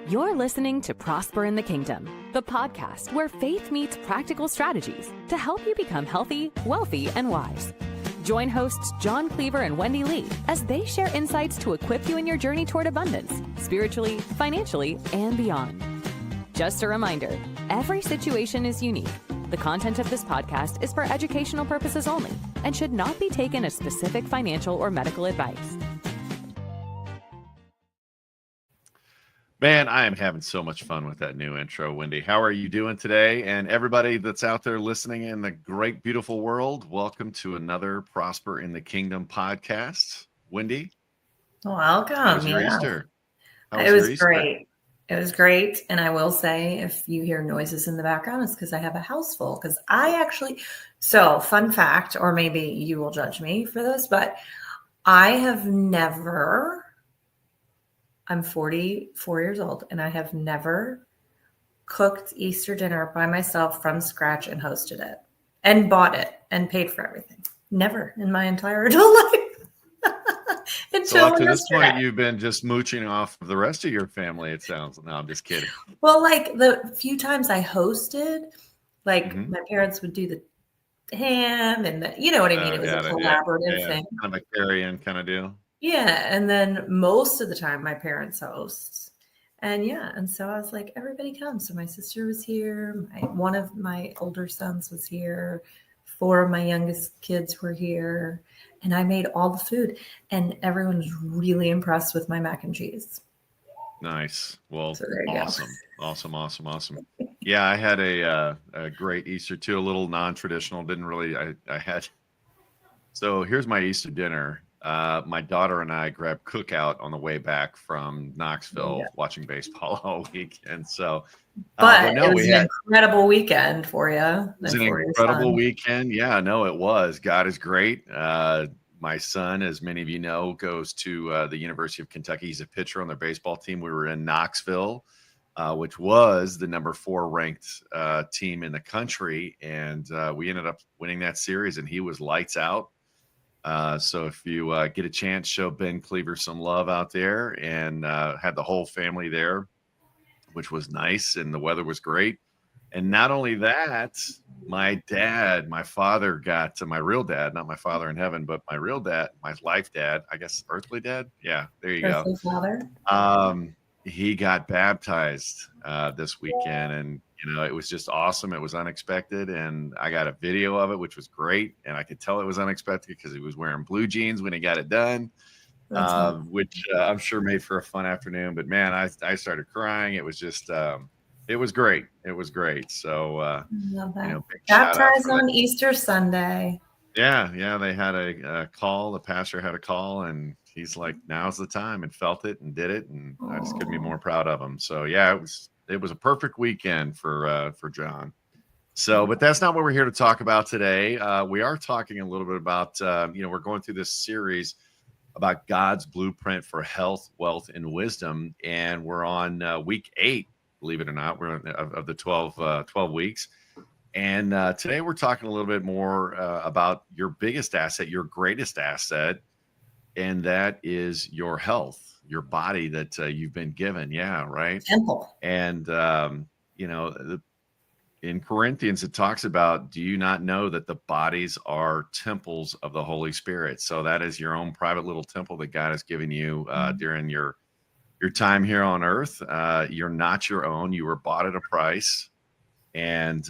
You're listening to Prosper in the Kingdom, the podcast where faith meets practical strategies to help you become healthy, wealthy, and wise. Join hosts Jon Cleaver and Wendy Lee as they share insights to equip you in your journey toward abundance, spiritually, financially, and beyond. Just a reminder, every situation is unique. The content of this podcast is for educational purposes only and should not be taken as specific financial or medical advice. Man, I am having so much fun with that new intro, Wendy. How are you doing today? And everybody that's out there listening in the great, beautiful world, welcome to another Prosper in the Kingdom podcast. Wendy? Welcome. How was your Easter? It was great. It was great. And I will say, if you hear noises in the background, it's because I have a house full. Because so fun fact, or maybe you will judge me for this, but I'm 44 years old, and I have never cooked Easter dinner by myself from scratch and hosted it and bought it and paid for everything. Never in my entire adult life. So up to this point, you've been just mooching off of the rest of your family, it sounds. No, I'm just kidding. Well, like the few times I hosted, like my parents would do the ham and you know what I mean? It was a collaborative thing. Kind of a carry-in kind of deal. Yeah. And then most of the time my parents host. And so I was like, everybody comes. So my sister was here. One of my older sons was here. 4 of my youngest kids were here. And I made all the food. And everyone was really impressed with my mac and cheese. Nice. Well, so Awesome. Yeah, I had a great Easter too. A little non-traditional. So here's my Easter dinner. My daughter and I grabbed Cookout on the way back from Knoxville, watching baseball all week. And so, it was an incredible weekend for you. It was an incredible weekend. Yeah, no, it was. God is great. My son, as many of you know, goes to the University of Kentucky. He's a pitcher on their baseball team. We were in Knoxville, which was the number 4 ranked team in the country. And we ended up winning that series, and he was lights out. So if you get a chance, show Ben Cleaver some love out there, and had the whole family there, which was nice, and the weather was great. And not only that, my father got to my real dad, not my father in heaven, but my real dad, my life dad, I guess earthly dad. Yeah, there you go. Father. He got baptized this weekend, and it was just awesome. It was unexpected, and I got a video of it, which was great. And I could tell it was unexpected because he was wearing blue jeans when he got it done, which I'm sure made for a fun afternoon. But man, I started crying. It was just, it was great. It was great. So, baptized on Easter Sunday. Yeah. They had a call. The pastor had a call, and he's like, "Now's the time," and felt it and did it. And I just couldn't be more proud of him. So yeah, it was a perfect weekend for John. So, but that's not what we're here to talk about today. We are talking a little bit about, we're going through this series about God's blueprint for health, wealth, and wisdom. And we're on week 8, believe it or not. We're of the 12 weeks. And today we're talking a little bit more about your biggest asset, your greatest asset, and that is your health. Your body that you've been given. Yeah. Right. Temple. And, in Corinthians, it talks about, do you not know that the bodies are temples of the Holy Spirit? So that is your own private little temple that God has given you during your time here on earth. You're not your own. You were bought at a price, and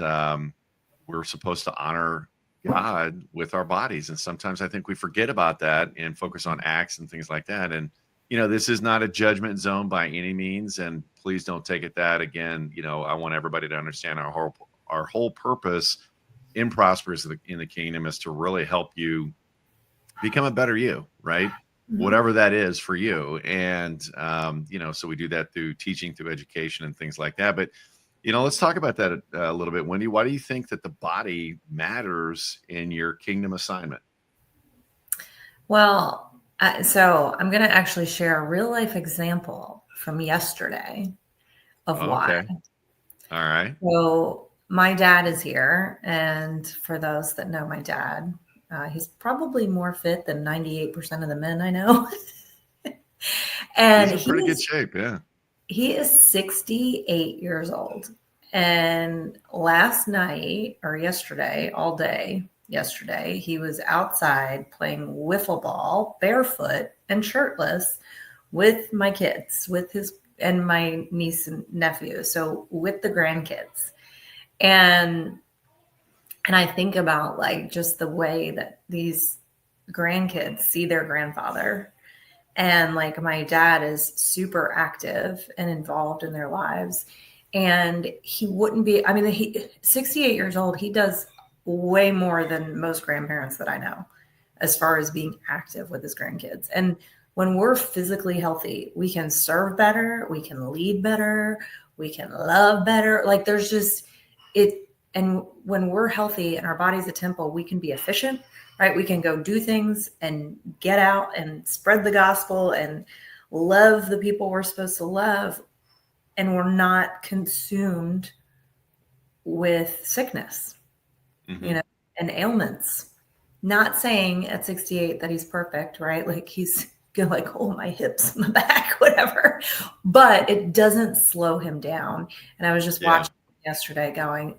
we're supposed to honor God with our bodies. And sometimes I think we forget about that and focus on acts and things like that. And this is not a judgment zone by any means, and please don't take it that. Again, I want everybody to understand our whole purpose in Prosper in the Kingdom is to really help you become a better you, right? Mm-hmm. Whatever that is for you. And, so we do that through teaching, through education and things like that. But, let's talk about that a little bit. Wendy, why do you think that the body matters in your kingdom assignment? Well, so I'm going to actually share a real life example from yesterday of why. Okay. All right. So my dad is here. And for those that know my dad, he's probably more fit than 98% of the men I know. And he's in pretty good shape. Yeah. He is 68 years old. And last night or yesterday, all day yesterday, he was outside playing wiffle ball barefoot and shirtless with my kids, with his and my niece and nephew. So with the grandkids. And I think about like just the way that these grandkids see their grandfather. And like my dad is super active and involved in their lives. And he wouldn't be, I mean, 68 years old, he does way more than most grandparents that I know as far as being active with his grandkids. And when we're physically healthy, we can serve better, we can lead better, we can love better. Like there's just it. And when we're healthy and our body's a temple, we can be efficient, right? We can go do things and get out and spread the gospel and love the people we're supposed to love. And we're not consumed with sickness, you know, and ailments. Not saying at 68 that he's perfect, right? Like he's like, oh, my hips in the back, whatever. But it doesn't slow him down. And I was just watching yesterday going,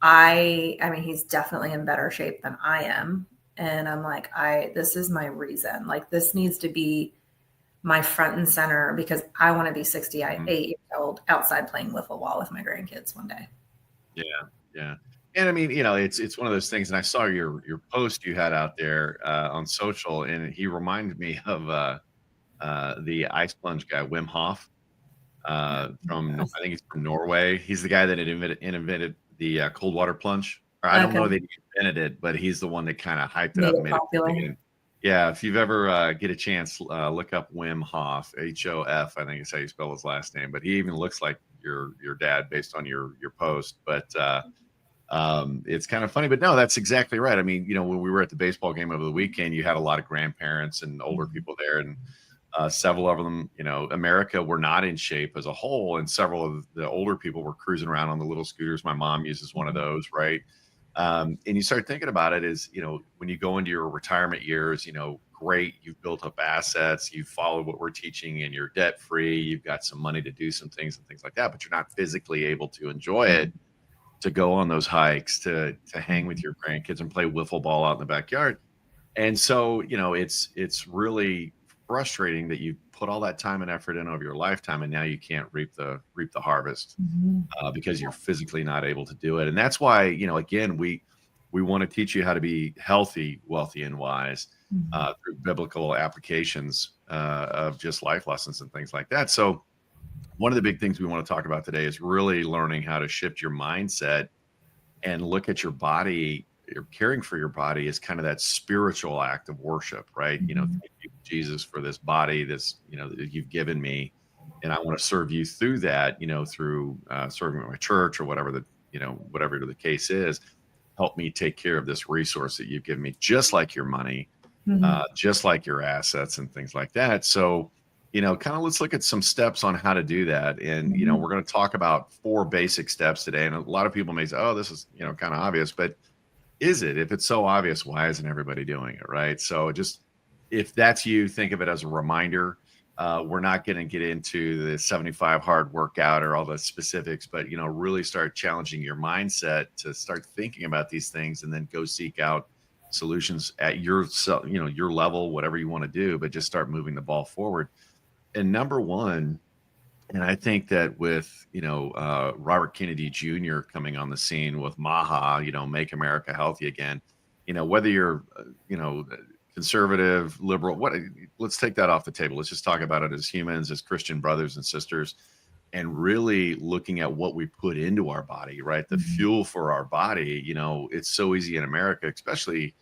I mean, he's definitely in better shape than I am. And I'm like, this is my reason. Like this needs to be my front and center because I want to be 68 years old outside playing wiffle ball with my grandkids one day. Yeah. Yeah. And I mean, you know, it's one of those things. And I saw your post you had out there on social, and he reminded me of the ice plunge guy, Wim Hof, from I think he's from Norway. He's the guy that had invented the cold water plunge. Or I don't know that he invented it, but he's the one that kind of hyped it up and made it. Yeah, if you've ever get a chance, look up Wim Hof, Hof. I think is how you spell his last name. But he even looks like your dad based on your post. But it's kind of funny. But no, that's exactly right. I mean, you know, when we were at the baseball game over the weekend, you had a lot of grandparents and older people there, and several of them, you know, America were not in shape as a whole, and several of the older people were cruising around on the little scooters. My mom uses one of those, right? And you start thinking about it as, you know, when you go into your retirement years, you know, great, you've built up assets, you've followed what we're teaching, and you're debt free, you've got some money to do some things and things like that, but you're not physically able to enjoy it, to go on those hikes, to hang with your grandkids and play wiffle ball out in the backyard. And so, you know, it's really frustrating that you put all that time and effort in over your lifetime, and now you can't reap the harvest because you're physically not able to do it. And that's why, you know, again, we want to teach you how to be healthy, wealthy, and wise through biblical applications of just life lessons and things like that. So one of the big things we want to talk about today is really learning how to shift your mindset and look at your body. You're caring for your body is kind of that spiritual act of worship, right? You know, thank you, Jesus, for this body, this, you know, that you've given me, and I want to serve you through that, you know, through serving at my church or whatever the, you know, whatever the case is. Help me take care of this resource that you've given me, just like your money, just like your assets and things like that. So, you know, kind of let's look at some steps on how to do that. And, you know, we're going to talk about 4 basic steps today. And a lot of people may say, oh, this is, you know, kind of obvious, but is it? If it's so obvious, why isn't everybody doing it, right? So just, if that's you, think of it as a reminder. We're not going to get into the 75 hard workout or all the specifics, but, you know, really start challenging your mindset to start thinking about these things, and then go seek out solutions at your, you know, your level, whatever you want to do, but just start moving the ball forward. And number one, and I think that with, you know, Robert Kennedy Jr. coming on the scene with MAHA, you know, Make America Healthy Again, you know, whether you're, you know, conservative, liberal, let's take that off the table. Let's just talk about it as humans, as Christian brothers and sisters, and really looking at what we put into our body, right? The fuel for our body. You know, it's so easy in America, especially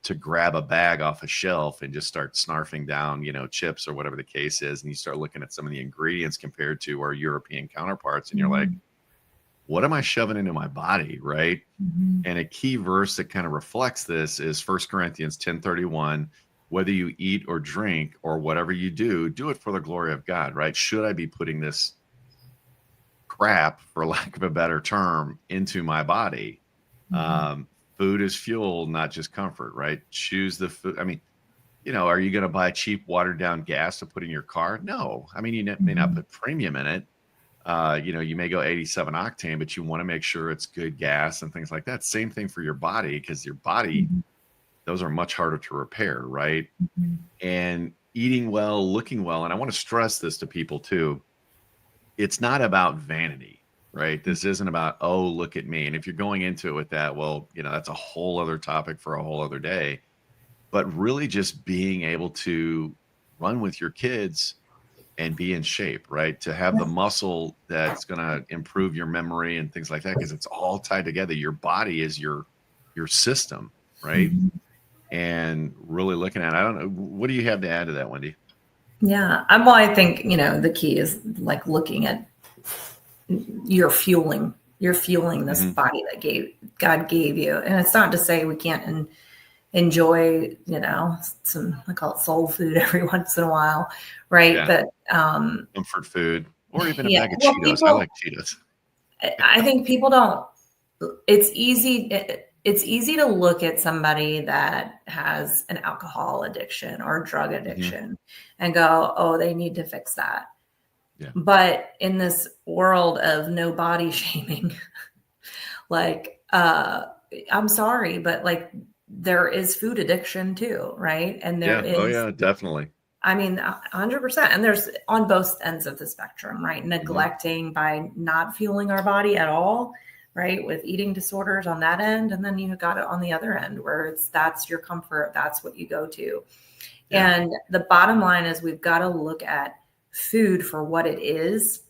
to grab a bag off a shelf and just start snarfing down, you know, chips or whatever the case is. And you start looking at some of the ingredients compared to our European counterparts, and you're like, what am I shoving into my body, right? And a key verse that kind of reflects this is 1 Corinthians 10:31. Whether you eat or drink or whatever you do, do it for the glory of God, right? Should I be putting this crap, for lack of a better term, into my body? Food is fuel, not just comfort, right? Choose the food. I mean, are you going to buy cheap watered down gas to put in your car? No. I mean, you may not put premium in it. You may go 87 octane, but you want to make sure it's good gas and things like that. Same thing for your body, because your body, those are much harder to repair, right? And eating well, looking well. And I want to stress this to people too. It's not about vanity, right? This isn't about, oh, look at me. And if you're going into it with that, well, that's a whole other topic for a whole other day. But really just being able to run with your kids and be in shape, right? To have the muscle that's going to improve your memory and things like that, because it's all tied together. Your body is your system, right? And really looking at, I don't know, what do you have to add to that, Wendy? Yeah. I think, the key is like looking at you're fueling this body that God gave you. And it's not to say we can't enjoy, some, I call it soul food every once in a while. Right. Yeah. But, comfort food, or even a bag of Cheetos. I like Cheetos. I think people don't, it's easy to look at somebody that has an alcohol addiction or drug addiction and go, oh, they need to fix that. Yeah. But in this world of no body shaming, like, I'm sorry, but like there is food addiction too, right? And there is. Oh yeah, definitely. I mean, 100%. And there's on both ends of the spectrum, right? Neglecting by not fueling our body at all, right? With eating disorders on that end. And then you got it on the other end where that's your comfort. That's what you go to. Yeah. And the bottom line is we've got to look at food for what it is,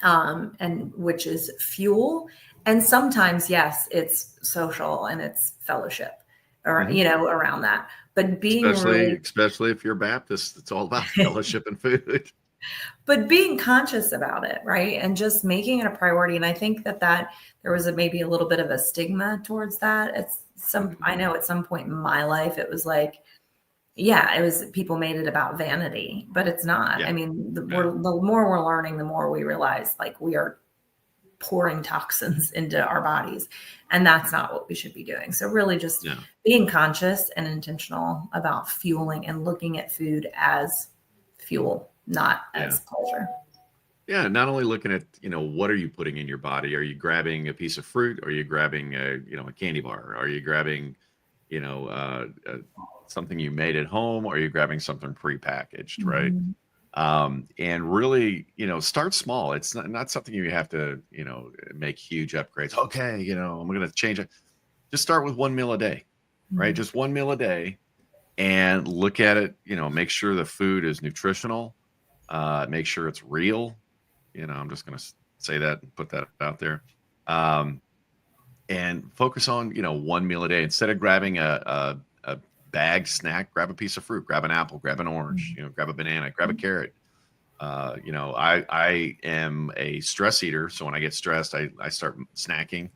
and which is fuel. And sometimes, yes, it's social and it's fellowship or, around that. But being especially if you're Baptist, it's all about fellowship and food. But being conscious about it, right? And just making it a priority. And I think that there was maybe a little bit of a stigma towards that. I know at some point in my life, it was like, it was, people made it about vanity, but it's not. Yeah. I mean, the more we're learning, the more we realize like we are pouring toxins into our bodies, and that's not what we should be doing. So really just being conscious and intentional about fueling and looking at food as fuel, not as pleasure. Yeah. Not only looking at, what are you putting in your body? Are you grabbing a piece of fruit? Are you grabbing a candy bar? Are you grabbing, something you made at home? Or are you grabbing something prepackaged, right? And really, start small. It's not something you have to, make huge upgrades. Okay. I'm going to change it. Just start with one meal a day, right? Just one meal a day and look at it, make sure the food is nutritional, make sure it's real. I'm just going to say that and put that out there. And focus on, one meal a day. Instead of grabbing a bag snack, grab a piece of fruit, grab an apple, grab an orange, grab a banana, grab a carrot. I am a stress eater. So when I get stressed, I start snacking,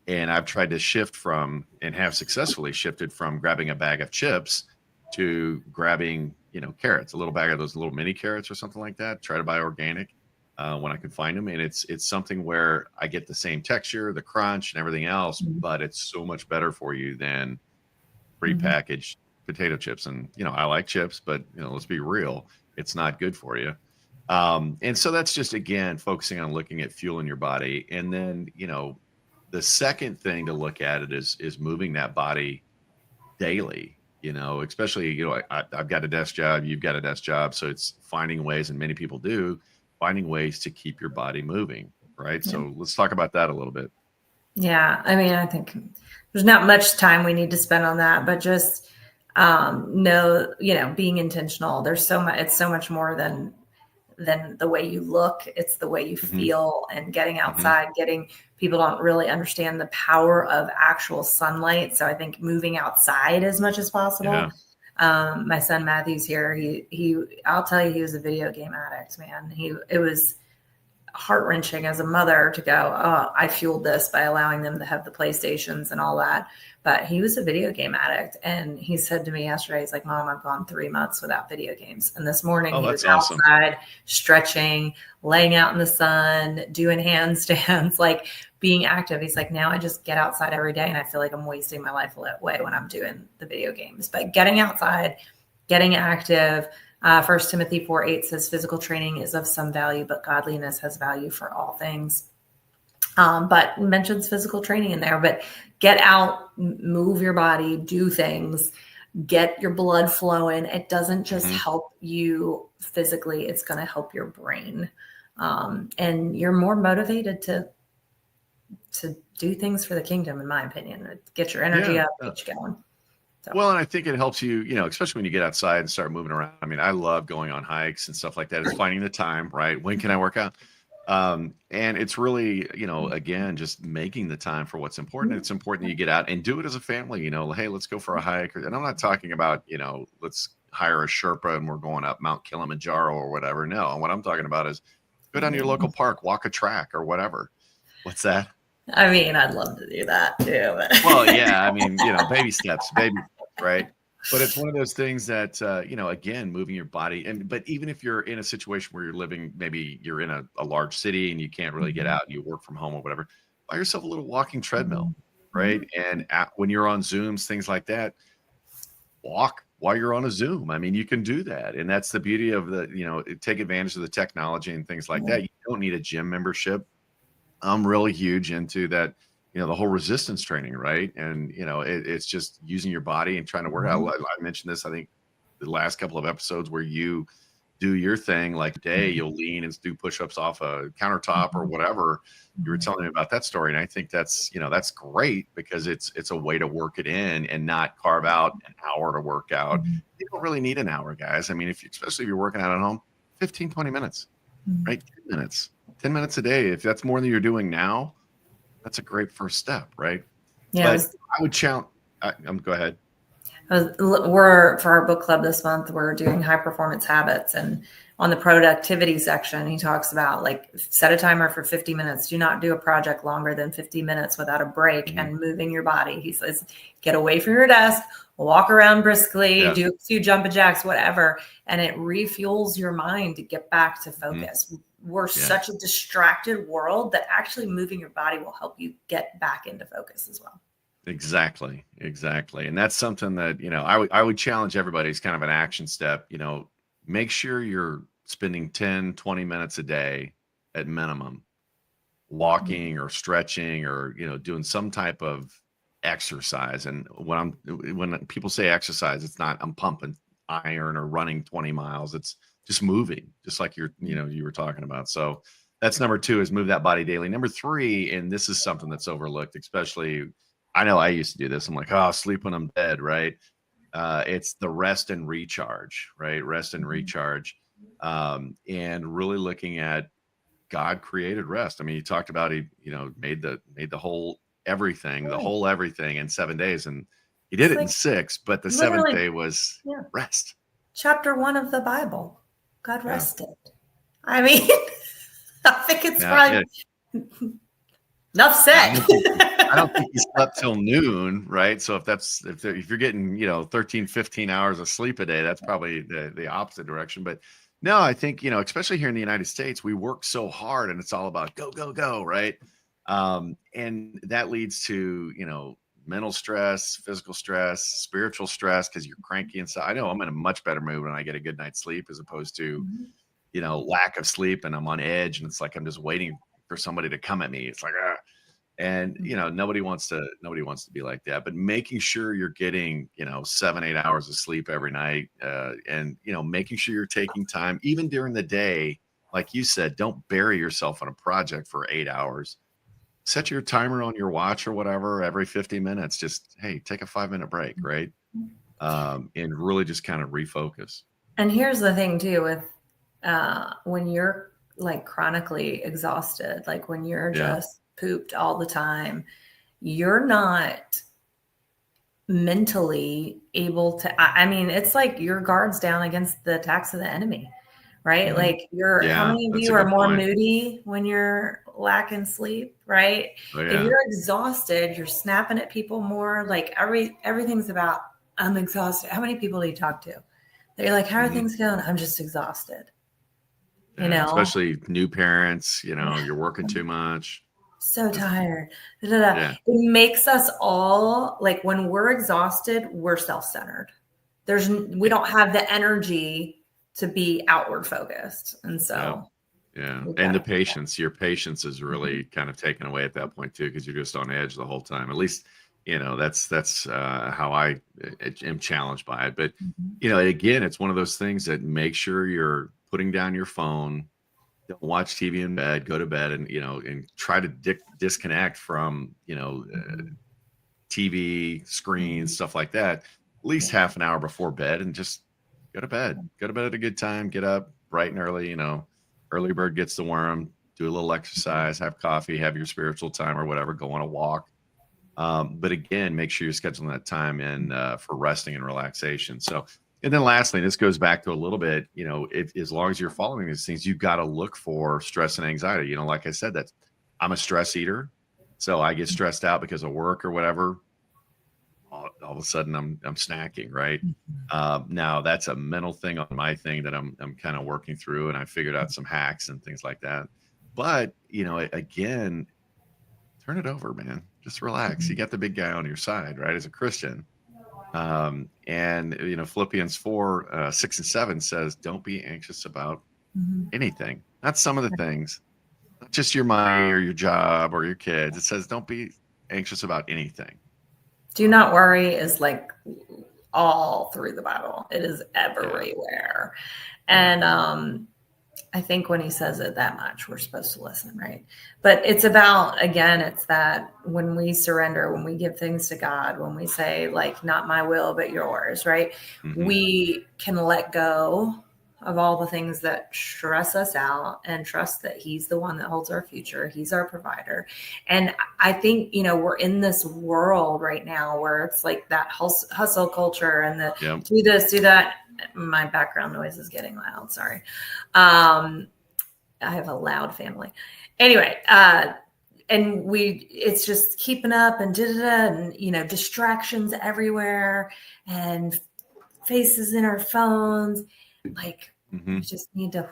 and I've tried to shift from, and have successfully shifted from, grabbing a bag of chips to grabbing, carrots, a little bag of those little mini carrots or something like that. Try to buy organic when I can find them. And it's something where I get the same texture, the crunch and everything else, but it's so much better for you than prepackaged potato chips. And, I like chips, but, let's be real, it's not good for you. And so that's just, again, focusing on looking at fuel in your body. And then, the second thing to look at it is moving that body daily, especially, I've got a desk job, you've got a desk job. So it's finding ways, and many people do, finding ways to keep your body moving. Right. Yeah. So let's talk about that a little bit. Yeah. I mean, I think there's not much time we need to spend on that, but just being intentional. There's so much, it's so much more than the way you look. It's the way you feel, and getting outside, people don't really understand the power of actual sunlight. So I think moving outside as much as possible. Yeah. My son Matthew's here. I'll tell you, he was a video game addict, man. It was heart-wrenching as a mother to go, oh, I fueled this by allowing them to have the PlayStations and all that. But he was a video game addict. And he said to me yesterday, he's like, Mom, I've gone 3 months without video games. And this morning he was outside stretching, laying out in the sun, doing handstands, like being active. He's like, now I just get outside every day, and I feel like I'm wasting my life away when I'm doing the video games. But getting outside, getting active. 1 Timothy 4:8 says physical training is of some value, but godliness has value for all things. But mentions physical training in there, but get out, move your body, do things, get your blood flowing. It doesn't just help you physically, it's going to help your brain. And you're more motivated to do things for the kingdom, in my opinion. Get your energy up, get you going. So. Well, and I think it helps you, especially when you get outside and start moving around. I mean, I love going on hikes and stuff like that. It's finding the time, right? When can I work out? And it's really, again, just making the time for what's important. It's important that you get out and do it as a family, hey, let's go for a hike. And I'm not talking about, let's hire a Sherpa and we're going up Mount Kilimanjaro or whatever. No, what I'm talking about is go down to your local park, walk a track or whatever. What's that? I mean, I'd love to do that too. But. Well, yeah, I mean, baby steps, right? But it's one of those things that, again, moving your body. But even if you're in a situation where you're living, maybe you're in a large city and you can't really get out and you work from home or whatever, buy yourself a little walking treadmill, right? And when you're on Zooms, things like that, walk while you're on a Zoom. I mean, you can do that. And that's the beauty of take advantage of the technology and things like that. You don't need a gym membership. I'm really huge into that, the whole resistance training, right? And, it's just using your body and trying to work out. I mentioned this, I think, the last couple of episodes where you do your thing, like today, you'll lean and do push-ups off a countertop or whatever. You were telling me about that story. And I think that's great because it's a way to work it in and not carve out an hour to work out. You don't really need an hour, guys. I mean, especially if you're working out at home, 15, 20 minutes, right? 10 minutes a day. If that's more than you're doing now, that's a great first step, right? Yeah. But I would challenge. Go ahead. For our book club this month, we're doing high performance habits, and on the productivity section, he talks about set a timer for 50 minutes. Do not do a project longer than 50 minutes without a break and moving your body. He says, get away from your desk, walk around briskly, do a few jumping jacks, whatever, and it refuels your mind to get back to focus. We're such a distracted world that actually moving your body will help you get back into focus as well. Exactly. And that's something that, I would challenge everybody. It's kind of an action step, make sure you're spending 10, 20 minutes a day at minimum, walking or stretching or, doing some type of exercise. And when people say exercise, it's not, I'm pumping iron or running 20 miles. It's just moving, just like you were talking about. So that's number 2 is move that body daily. Number 3, and this is something that's overlooked, especially, I know I used to do this. I'm like, oh, sleep when I'm dead, right? It's the rest and recharge, right? Rest and recharge. And really looking at God created rest. I mean, he talked about, he made the whole everything, in 7 days. And he did it in 6, but the 7th day was rest. Chapter 1 of the Bible. God rested. I mean, I think it's probably enough said. I don't think he slept till noon, right? So if you're getting 13, 15 hours of sleep a day, that's probably the opposite direction. But no, I think especially here in the United States, we work so hard, and it's all about go, go, go, right? And that leads to mental stress, physical stress, spiritual stress because you're cranky inside. I know I'm in a much better mood when I get a good night's sleep as opposed to lack of sleep and I'm on edge and it's like I'm just waiting for somebody to come at me. It's like and nobody wants to be like that. But making sure you're getting 7-8 hours of sleep every night, and making sure you're taking time even during the day, like you said, don't bury yourself on a project for 8 hours. Set your timer on your watch or whatever every 50 minutes. Just, hey, take a 5-minute break, right? And really just kind of refocus. And here's the thing too, with when you're chronically exhausted, when you're just pooped all the time, you're not mentally able to, it's like your guard's down against the attacks of the enemy. Right? How many of you are more moody when you're lacking sleep, right? Oh, yeah. If you're exhausted, you're snapping at people more. Everything's about, I'm exhausted. How many people do you talk to? They're like, how are things going? I'm just exhausted. Especially new parents, you're working too much. So tired. It makes us all when we're exhausted, we're self-centered. we don't have the energy to be outward focused. And so yeah. And the patience, your patience is really kind of taken away at that point too, because you're just on edge the whole time. At least, that's how I am challenged by it. But, again, it's one of those things that make sure you're putting down your phone, don't watch TV in bed, go to bed, and, and try to disconnect from, TV, screens, stuff like that, at least half an hour before bed, and just go to bed at a good time, get up bright and early, early bird gets the worm, do a little exercise, have coffee, have your spiritual time or whatever, go on a walk. But again, make sure you're scheduling that time in for resting and relaxation. So, and then lastly, this goes back to a little bit, if as long as you're following these things, you've got to look for stress and anxiety. Like I said, I'm a stress eater. So I get stressed out because of work or whatever. All of a sudden I'm snacking, right? Now that's a mental thing on my thing that I'm kind of working through, and I figured out some hacks and things like that. But, again, turn it over, man. Just relax. You got the big guy on your side, right? As a Christian. And, Philippians 4, 6 and 7 says, don't be anxious about anything. Not some of the things, not just your money or your job or your kids. It says, don't be anxious about anything. Do not worry is like all through the Bible. It is everywhere. And I think when he says it that much, we're supposed to listen, right? But it's about, again, it's that when we surrender, when we give things to God, when we say, like, not my will, but yours, right? We can let go of all the things that stress us out and trust that he's the one that holds our future. He's our provider. And I think, we're in this world right now where it's like that hustle culture and the do this, do that. My background noise is getting loud. Sorry. I have a loud family. Anyway, and it's just keeping up and and, distractions everywhere and faces in our phones. Like, we just need to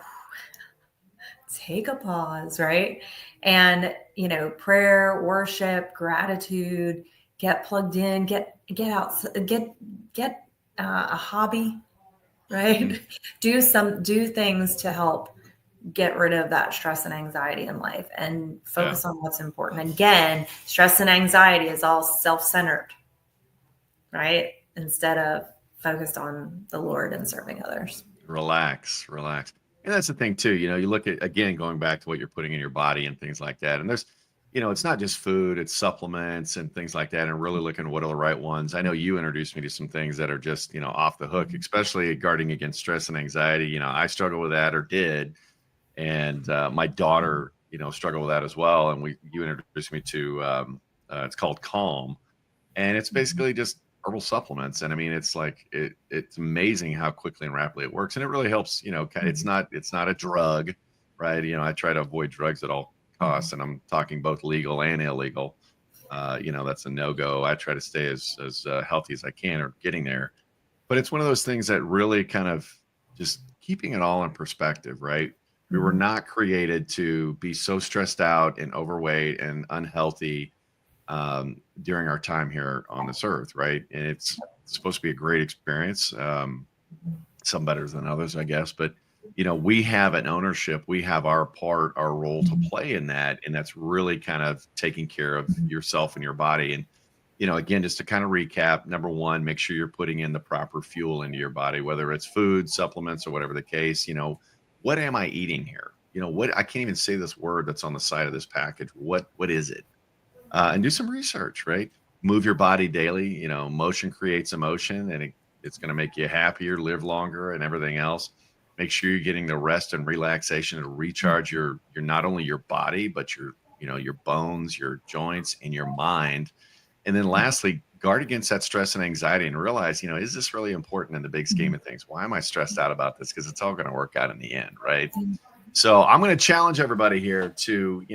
take a pause, right? And, prayer, worship, gratitude, get plugged in, get out, get a hobby, right? Do things to help get rid of that stress and anxiety in life and focus on what's important. And again, stress and anxiety is all self-centered, right? Instead of focused on the Lord and serving others. Relax. And that's the thing too, you look at, again, going back to what you're putting in your body and things like that. And there's, it's not just food, it's supplements and things like that. And really looking at what are the right ones. I know you introduced me to some things that are just, off the hook, especially guarding against stress and anxiety. I struggle with that or did. And my daughter, struggled with that as well. And you introduced me to, it's called Calm. And it's basically just herbal supplements. And I mean, it's like, it's amazing how quickly and rapidly it works. And it really helps, it's not a drug, right? I try to avoid drugs at all costs, and I'm talking both legal and illegal. That's a no-go. I try to stay as healthy as I can, or getting there. But it's one of those things that really kind of just keeping it all in perspective, right? We were not created to be so stressed out and overweight and unhealthy during our time here on this earth, right? And it's supposed to be a great experience. Some better than others, I guess. But, we have an ownership. We have our role to play in that. And that's really kind of taking care of yourself and your body. And, again, just to kind of recap, number one, make sure you're putting in the proper fuel into your body, whether it's food, supplements, or whatever the case. What am I eating here? I can't even say this word that's on the side of this package. What is it? And do some research, right? Move your body daily. Motion creates emotion, and it's going to make you happier, live longer, and everything else. Make sure you're getting the rest and relaxation to recharge your not only your body, but your bones, your joints, and your mind. And then lastly, guard against that stress and anxiety and realize, is this really important in the big scheme of things? Why am I stressed out about this? Because it's all going to work out in the end, right? So I'm going to challenge everybody here to,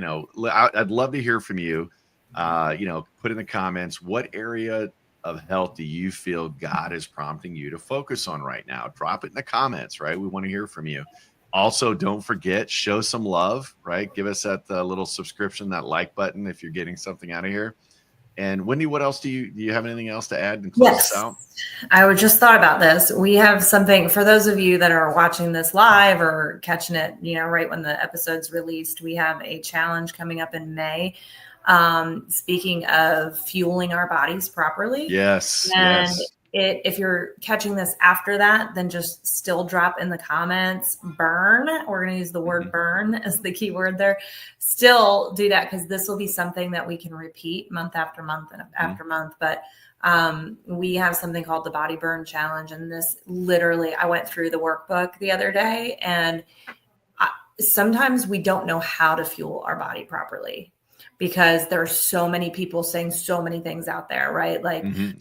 I'd love to hear from you. Put in the comments, what area of health do you feel God is prompting you to focus on right now? Drop it in the comments, right? We want to hear from you. Also, don't forget, show some love, right? Give us that little subscription, that like button if you're getting something out of here. And Wendy, what else do you have anything else to add and close us out? I would just thought about this. We have something for those of you that are watching this live or catching it, right when the episode's released. We have a challenge coming up in May. Speaking of fueling our bodies properly. Yes. And yes. If you're catching this after that, then just still drop in the comments, burn. We're going to use the word burn as the key word there. Still do that, because this will be something that we can repeat month after month and after month. But we have something called the Body Burn Challenge. And this literally, I went through the workbook the other day, and sometimes we don't know how to fuel our body properly, because there are so many people saying so many things out there, right? Like, do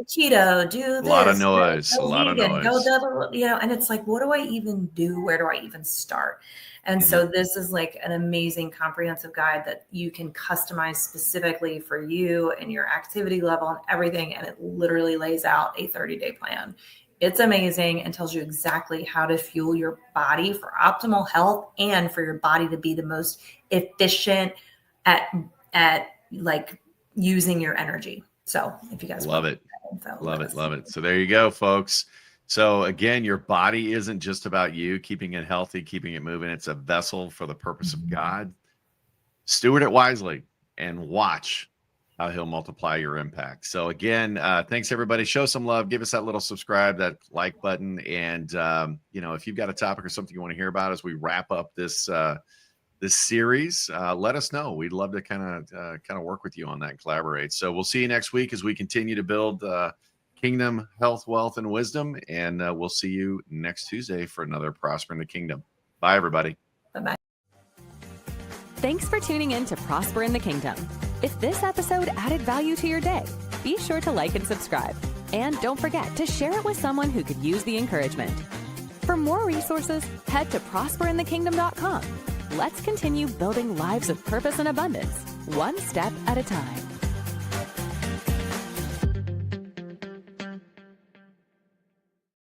keto, do this. A lot of noise. Go vegan, go, and it's like, what do I even do? Where do I even start? And so this is like an amazing comprehensive guide that you can customize specifically for you and your activity level and everything. And it literally lays out a 30-day plan. It's amazing and tells you exactly how to fuel your body for optimal health and for your body to be the most efficient at like using your energy. So if you guys love it. So there you go, folks. So again, your body isn't just about you keeping it healthy, keeping it moving. It's a vessel for the purpose of God. Steward it wisely and watch how he'll multiply your impact. So again, thanks everybody. Show some love. Give us that little subscribe, that like button. And, if you've got a topic or something you want to hear about as we wrap up this series, let us know. We'd love to kind of work with you on that and collaborate. So we'll see you next week as we continue to build kingdom, health, wealth, and wisdom. And we'll see you next Tuesday for another Prosper in the Kingdom. Bye, everybody. Bye-bye. Thanks for tuning in to Prosper in the Kingdom. If this episode added value to your day, be sure to like and subscribe. And don't forget to share it with someone who could use the encouragement. For more resources, head to prosperinthekingdom.com. Let's continue building lives of purpose and abundance, one step at a time.